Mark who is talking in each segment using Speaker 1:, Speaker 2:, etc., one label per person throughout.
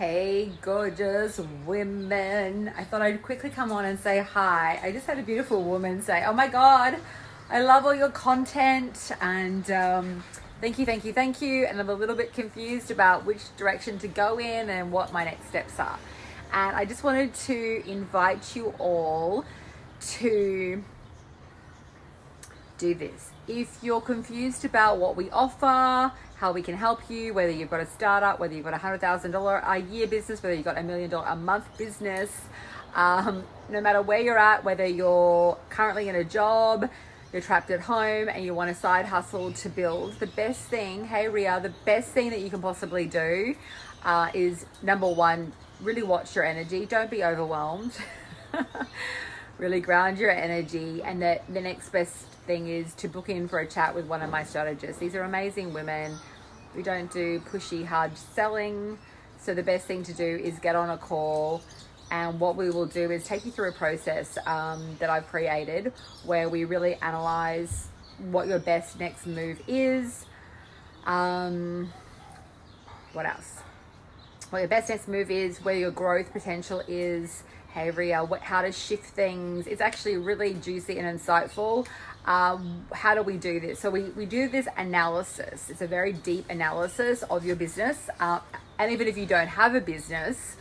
Speaker 1: Hey, gorgeous women. I thought I'd quickly come on and say hi. I just had a beautiful woman say, oh my God, I love all your content. And thank you, thank you, thank you. And I'm a little bit confused about which direction to go in and what my next steps are. And I just wanted to invite you all to do this. If you're confused about what we offer, how we can help you, whether you've got a startup, whether you've got $100,000 a year business, whether you've got $1 million a month business, no matter where you're at, whether you're currently in a job, you're trapped at home and you want a side hustle to build, the best thing, hey Ria, the best thing that you can possibly do is number one, really watch your energy. Don't be overwhelmed. Really ground your energy. And the next best thing is to book in for a chat with one of my strategists. These are amazing women. We don't do pushy, hard selling. So the best thing to do is get on a call. And what we will do is take you through a process that I've created where we really analyze what your best next move is. What else? What your best next move is, where your growth potential is. Hey Ria, how to shift things. It's actually really juicy and insightful. How do we do this? So we do this analysis. It's a very deep analysis of your business. And even if you don't have a business,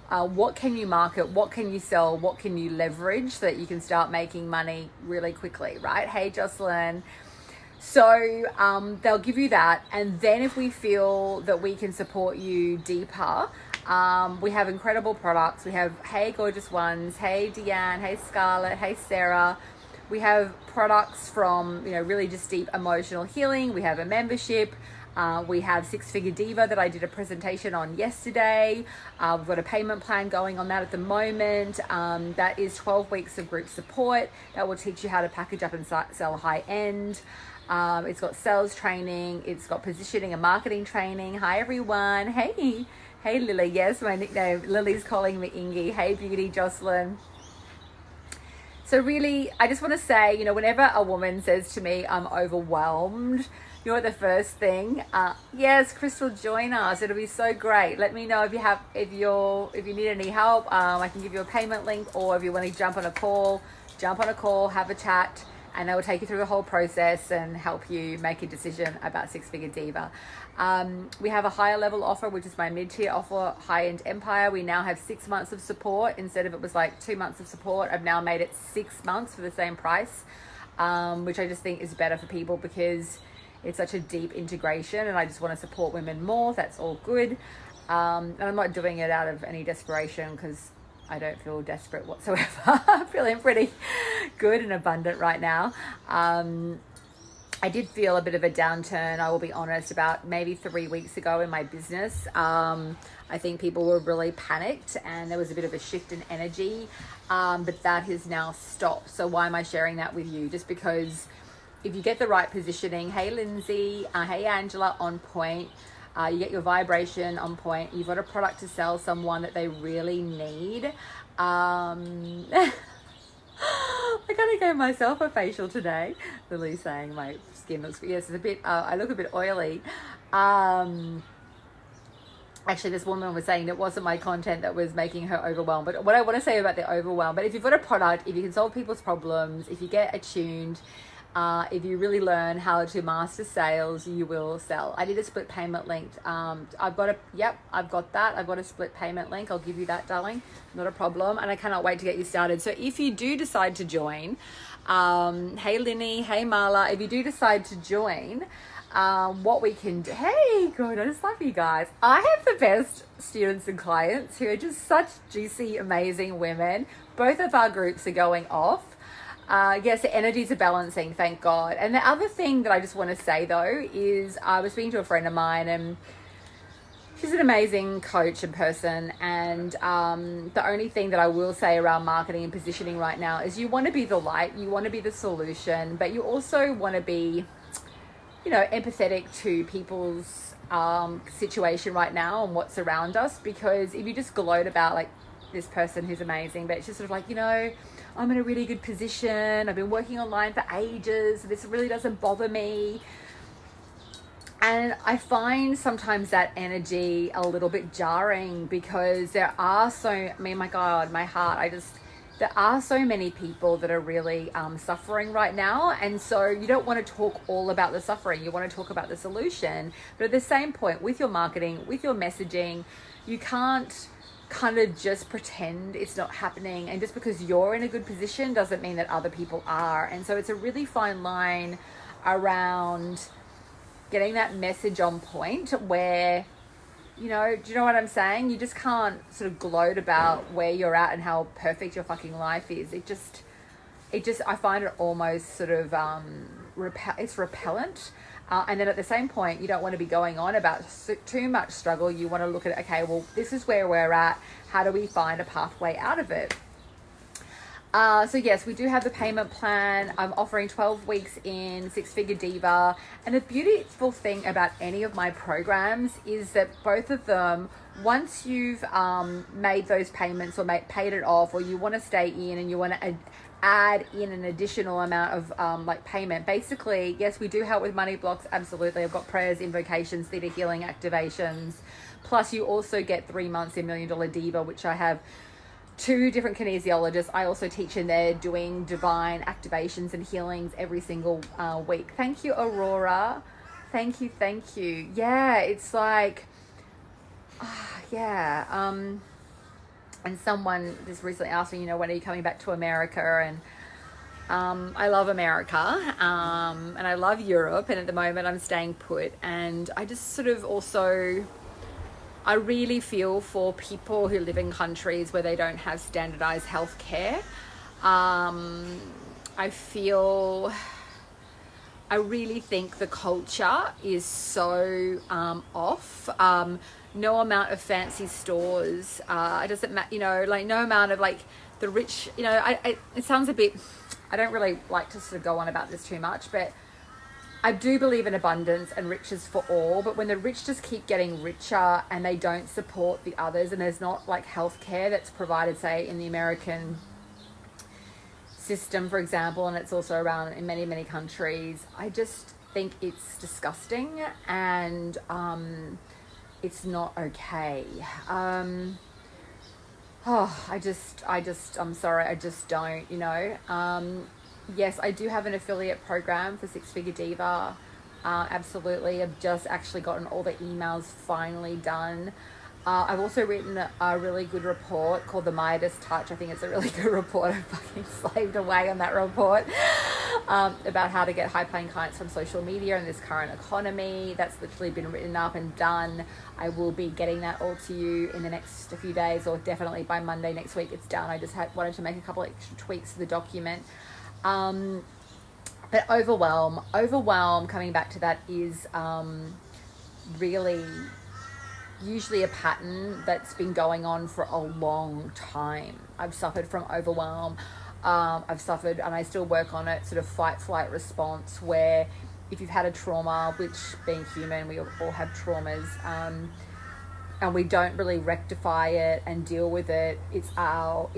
Speaker 1: what can you market? What can you sell? What can you leverage so that you can start making money really quickly, right? Hey, Jocelyn. So they'll give you that. And then if we feel that we can support you deeper, we have incredible products. We have, hey, gorgeous ones. Hey, Deanne. Hey, Scarlett. Hey, Sarah. We have products from, really just deep emotional healing. We have a membership. We have Six Figure Diva that I did a presentation on yesterday. We've got a payment plan going on that at the moment. That is 12 weeks of group support that will teach you how to package up and sell high end. It's got sales training. It's got positioning and marketing training. Hi, everyone. Hey. Hey, Lily. Yes, my nickname. Lily's calling me Ingy. Hey, beauty, Jocelyn. So really, I just want to say, whenever a woman says to me, I'm overwhelmed, the first thing, yes, Crystal, join us. It'll be so great. Let me know if you need any help. I can give you a payment link, or if you want to jump on a call, have a chat, and they will take you through the whole process and help you make a decision about Six Figure Diva. We have a higher level offer, which is my mid-tier offer, High-End Empire. We now have 6 months of support. Instead of it was like 2 months of support, I've now made it 6 months for the same price, which I just think is better for people because it's such a deep integration and I just want to support women more. That's all good. And I'm not doing it out of any desperation because I don't feel desperate whatsoever. I'm feeling pretty good and abundant right now. I did feel a bit of a downturn, I will be honest, about maybe 3 weeks ago in my business. I think people were really panicked and there was a bit of a shift in energy, but that has now stopped. So why am I sharing that with you? Just because if you get the right positioning, hey Lindsay, hey Angela, on point, you get your vibration on point, you've got a product to sell someone that they really need. I kind of gave myself a facial today. Lily's saying my skin looks, yes, it's a bit, I look a bit oily. Actually, this woman was saying that it wasn't my content that was making her overwhelmed. But what I want to say about the overwhelm, but if you've got a product, if you can solve people's problems, if you get attuned, if you really learn how to master sales, you will sell. I did a split payment link. I've got that. I've got a split payment link. I'll give you that, darling. Not a problem. And I cannot wait to get you started. So if you do decide to join, hey Linny, hey Marla, if you do decide to join, what we can do, hey, good, I just love you guys. I have the best students and clients who are just such juicy, amazing women. Both of our groups are going off. Yes, the energies are balancing, thank God. And the other thing that I just want to say though is I was speaking to a friend of mine and she's an amazing coach and person. And the only thing that I will say around marketing and positioning right now is you want to be the light, you want to be the solution, but you also want to be, empathetic to people's situation right now and what's around us. Because if you just gloat about like this person who's amazing, but it's just sort of like, I'm in a really good position, I've been working online for ages, this really doesn't bother me. And I find sometimes that energy a little bit jarring because there are so, I mean, my God, my heart, there are so many people that are really suffering right now. And so you don't want to talk all about the suffering. You want to talk about the solution. But at the same point, with your marketing, with your messaging, you can't kind of just pretend it's not happening. And just because you're in a good position doesn't mean that other people are. And so it's a really fine line around getting that message on point where, do you know what I'm saying? You just can't sort of gloat about where you're at and how perfect your fucking life is. I find it almost sort of, it's repellent. And then at the same point, you don't want to be going on about too much struggle. You want to look at, okay, well, this is where we're at. How do we find a pathway out of it? So yes, we do have the payment plan. I'm offering 12 weeks in Six Figure Diva. And the beautiful thing about any of my programs is that both of them, once you've made those payments or paid it off, or you want to stay in and you want to add in an additional amount of payment. Basically, yes, we do help with money blocks. Absolutely. I've got prayers, invocations, theta healing activations. Plus you also get 3 months in $1 Million Diva, which I have 2 different kinesiologists. I also teach in there doing divine activations and healings every single week. Thank you, Aurora. Thank you. Yeah, it's like, and someone just recently asked me, when are you coming back to America? And I love America, and I love Europe, and at the moment I'm staying put. And I just sort of also, I really feel for people who live in countries where they don't have standardized healthcare. I really think the culture is so off. No amount of fancy stores. It doesn't matter, no amount of the rich, it sounds a bit, I don't really like to sort of go on about this too much, but I do believe in abundance and riches for all, but when the rich just keep getting richer and they don't support the others, and there's not healthcare that's provided, say, in the American system, for example, and it's also around in many, many countries, I just think it's disgusting and it's not okay. I'm sorry, I just don't, yes, I do have an affiliate program for Six Figure Diva. Absolutely. I've just actually gotten all the emails finally done. I've also written a really good report called the Midas Touch. I think it's a really good report. I fucking slaved away on that report about how to get high-paying clients from social media in this current economy. That's literally been written up and done. I will be getting that all to you in the next few days, or definitely by Monday next week it's done. I just wanted to make a couple extra tweaks to the document. But overwhelm, coming back to that, is really usually a pattern that's been going on for a long time. I've suffered from overwhelm. I've suffered, and I still work on it, sort of fight-flight response, where if you've had a trauma, which being human, we all have traumas, and we don't really rectify it and deal with it, it's our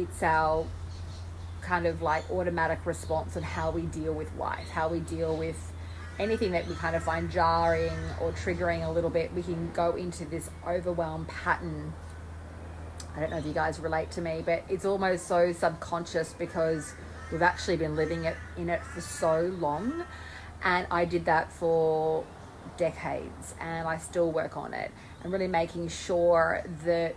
Speaker 1: kind of automatic response on how we deal with life, how we deal with anything that we kind of find jarring or triggering a little bit. We can go into this overwhelm pattern. I don't know if you guys relate to me, but it's almost so subconscious because we've actually been living in it for so long. And I did that for decades, and I still work on it, and really making sure that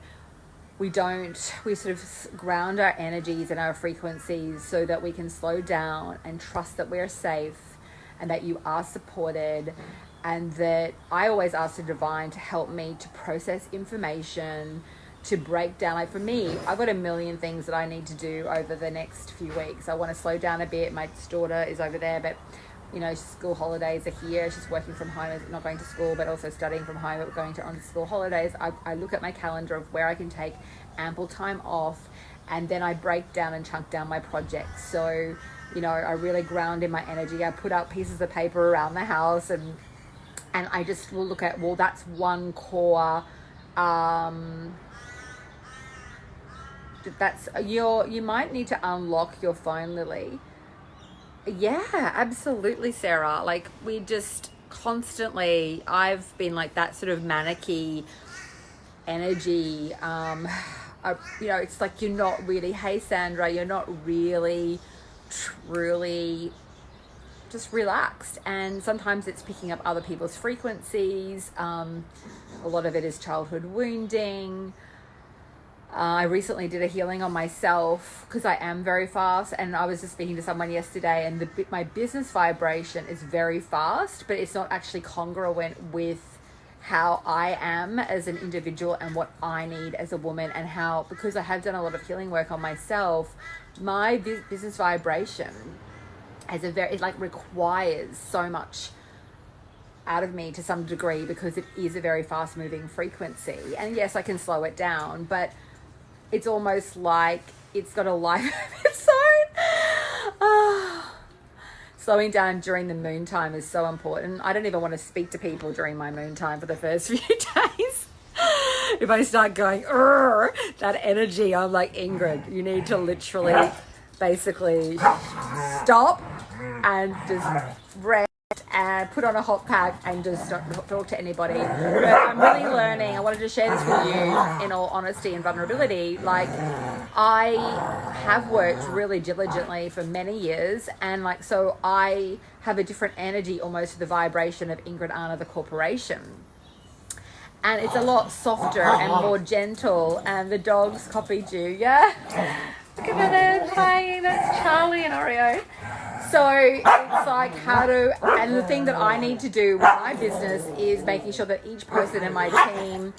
Speaker 1: we sort of ground our energies and our frequencies so that we can slow down and trust that we're safe and that you are supported, and that I always ask the divine to help me to process information, to break down. For me, I've got a million things that I need to do over the next few weeks. I want to slow down a bit. My daughter is over there, but school holidays are here. She's working from home, not going to school, but also studying from home, but going on school holidays. I look at my calendar of where I can take ample time off, and then I break down and chunk down my projects. So, I really ground in my energy. I put out pieces of paper around the house, and I just will look at, that's one core, you might need to unlock your phone, Lily. Yeah, absolutely, Sarah. constantly, I've been like that sort of manicky energy. It's like you're not really, hey Sandra, you're not really truly just relaxed. And sometimes it's picking up other people's frequencies. A lot of it is childhood wounding. I recently did a healing on myself because I am very fast, and I was just speaking to someone yesterday, and my business vibration is very fast, but it's not actually congruent with how I am as an individual and what I need as a woman, and how, because I have done a lot of healing work on myself, my business vibration it like requires so much out of me to some degree, because it is a very fast moving frequency. And yes, I can slow it down, but it's almost like it's got a life of its own. Slowing down during the moon time is so important. I don't even want to speak to people during my moon time for the first few days. If I start going, that energy, I'm like, Ingrid, you need to literally basically stop and just rest and put on a hot pack and just don't talk to anybody. But I'm really learning. I wanted to share this with you in all honesty and vulnerability. Like, I have worked really diligently for many years, and like, so I have a different energy almost to the vibration of Ingrid Arna, the corporation. And it's a lot softer and more gentle, and the dogs copied you, yeah? Look at them. Hi, that's Charlie and Oreo. So it's like and the thing that I need to do with my business is making sure that each person in my team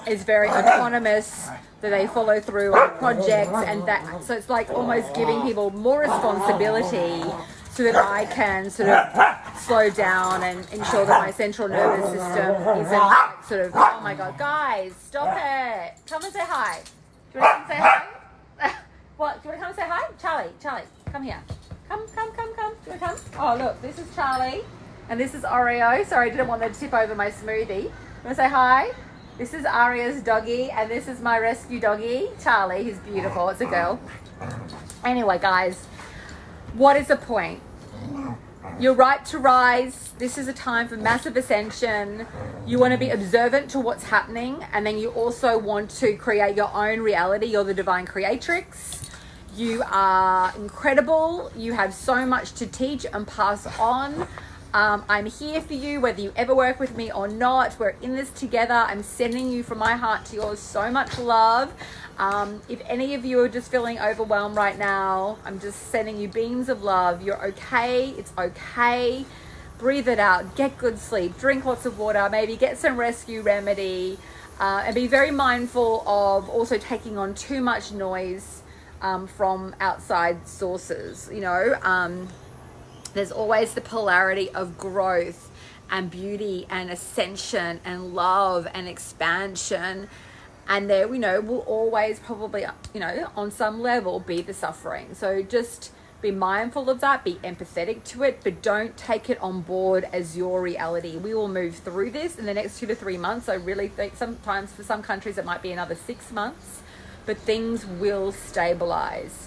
Speaker 1: is very autonomous, that they follow through on projects, and that, so it's like almost giving people more responsibility so that I can sort of slow down and ensure that my central nervous system isn't like sort of, oh my God, guys, stop it. Come and say hi. Do you want to come say hi? What? Do you want to come and say hi? Charlie, come here. Come. Do you want to come? Oh, look, this is Charlie, and this is Oreo. Sorry, I didn't want to tip over my smoothie. You want to say hi? This is Aria's doggy, and this is my rescue doggy, Charlie. He's beautiful. It's a girl. Anyway, guys, what is the point? You're right to rise. This is a time for massive ascension. You want to be observant to what's happening, and then you also want to create your own reality. You're the divine creatrix. You are incredible. You have so much to teach and pass on. I'm here for you, whether you ever work with me or not. We're in this together. I'm sending you from my heart to yours so much love. If any of you are just feeling overwhelmed right now, I'm just sending you beams of love. You're okay. It's okay. Breathe it out. Get good sleep. Drink lots of water. Maybe get some rescue remedy. And be very mindful of also taking on too much noise from outside sources. There's always the polarity of growth and beauty and ascension and love and expansion, and there will always probably on some level be the suffering. So just be mindful of that, be empathetic to it, but don't take it on board as your reality. We will move through this in the next 2 to 3 months. I really think sometimes for some countries it might be another 6 months, but things will stabilize.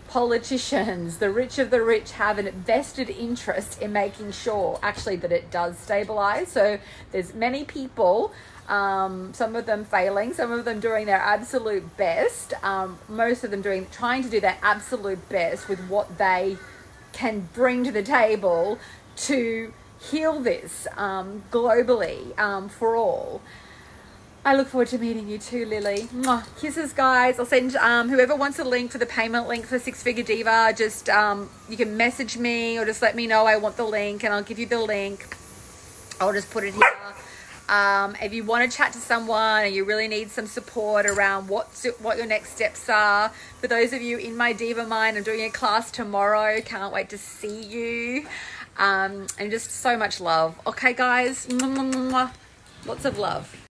Speaker 1: Politicians, the rich of the rich, have a vested interest in making sure actually that it does stabilize. So there's many people, some of them failing, some of them doing their absolute best, most of them trying to do their absolute best with what they can bring to the table to heal this globally, for all. I look forward to meeting you too, Lily. Mwah. Kisses, guys. I'll send whoever wants a link for the payment link for Six Figure Diva, just you can message me or just let me know I want the link, and I'll give you the link. I'll just put it here. If you want to chat to someone and you really need some support around what your next steps are, for those of you in my Diva Mind, I'm doing a class tomorrow. Can't wait to see you. And just so much love. Okay, guys. Mwah, mwah, mwah. Lots of love.